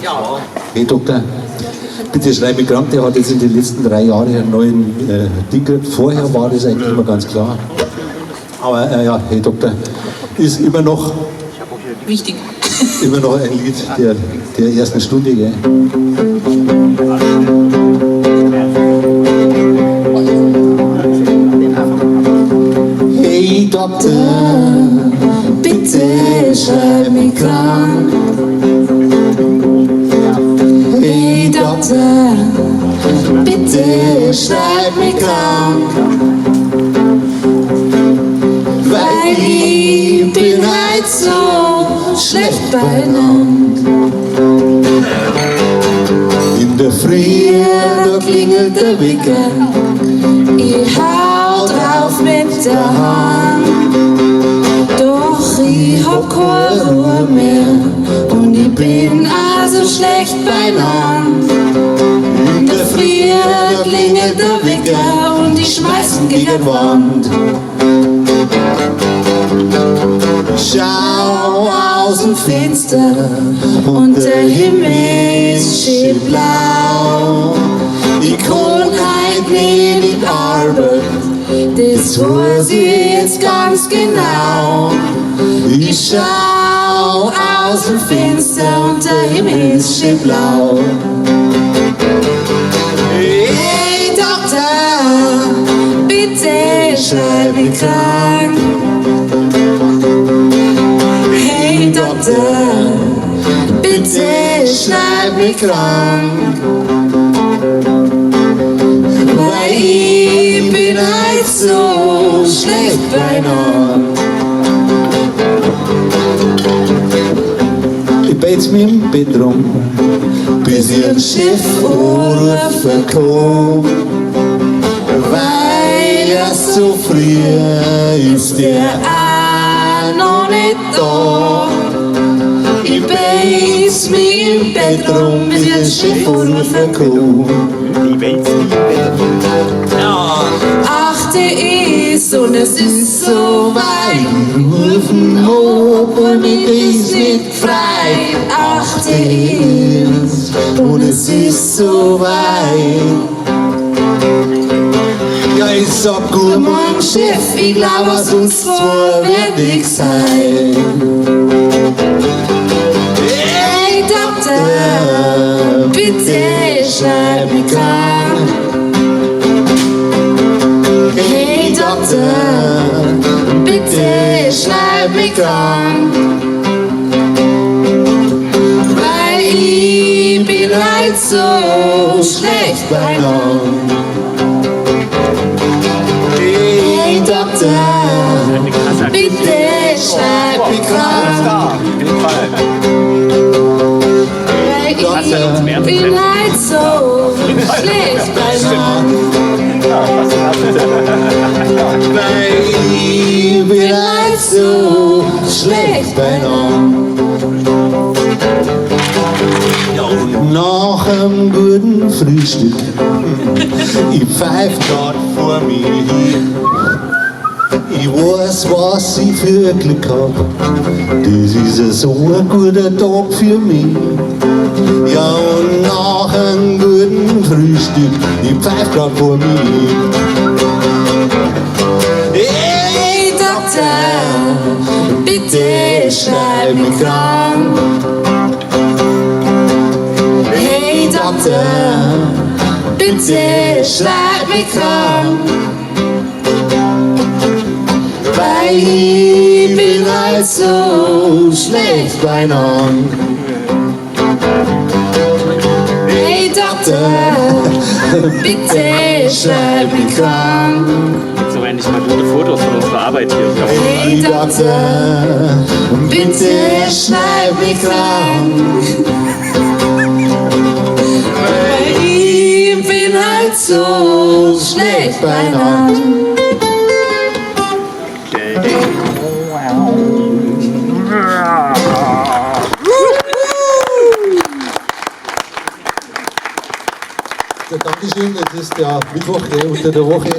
Ja. Hey Doktor, bitte schreib mich krank, der hat jetzt in den letzten 3 Jahren einen neuen Ding gekriegt. Vorher war das eigentlich immer ganz klar. Aber ja, hey Doktor, ist immer noch wichtig. Immer noch ein Lied der ersten Stunde, gell? Hey Doktor, bitte schreib mich krank. Hey Doktor, bitte schreib mich krank. Weil ich bin halt so schlecht beieinander. In der Früh, da klingelt der Wecker. Ich hau drauf mit der Hand. Doch ich hab keine Ruhe mehr und ich bin also schlecht beieinander. In der Früh, da klingelt der Wecker und ich schmeiß ihn gegen die Wand. Schau aus dem Fenster und der Himmel ist schön blau. Ich kann heut nicht in die Arbeit, das weiß ich jetzt ganz genau. Ich schau aus dem Fenster und der Himmel ist schön blau. Hey Doktor, bitte schreib mich krank. Hey Doktor, bitte schreib mich krank. Weil ich bin halt so schlecht beieinander. Ich beiz mich im Bett rum, bis ich einen Chef anrufen kann. Weil erst so früh ist der auch noch nicht da. Ich beiz mich im Bett rum, bis ich einen Chef anrufen kann. Achte ist und es ist so weit. Rufen hoch und ich ist nicht frei. Achte ist und es ist so weit. Ja, ich sag guten Morgen, Chef, ich glaub, aus uns zwei wird nix sein. Hey Doktor, bitte schreib mich krank. Hey Doktor, bitte schreib mich krank. Weil ich bin halt so schlecht beieinander. Hey Doktor, bitte schreib mich krank. Weil ich bin halt so schlecht beieinander. Weil ich bin halt so schlecht beieinander. Nach einem guten Frühstück, ich pfeif grad vor mir hin. Ich weiß, was ich für Glück hab, das ist so ein guter Tag für mich. Ja, und nach einem guten Frühstück, ich pfeif grad vor mir hin. Hey Doktor, bitte schreib mich krank. Hey Doktor, bitte schreib mich krank. Weil ich bin halt so schlecht beieinander. Hey Doktor, bitte schreib mich krank. So werden nicht mal gute Fotos von unserer Arbeit hier. Hey Doktor, bitte schreib mich krank. Weil ich bin halt so schlecht beieinander. Dankeschön, es ist der Mittwoch unter der Woche.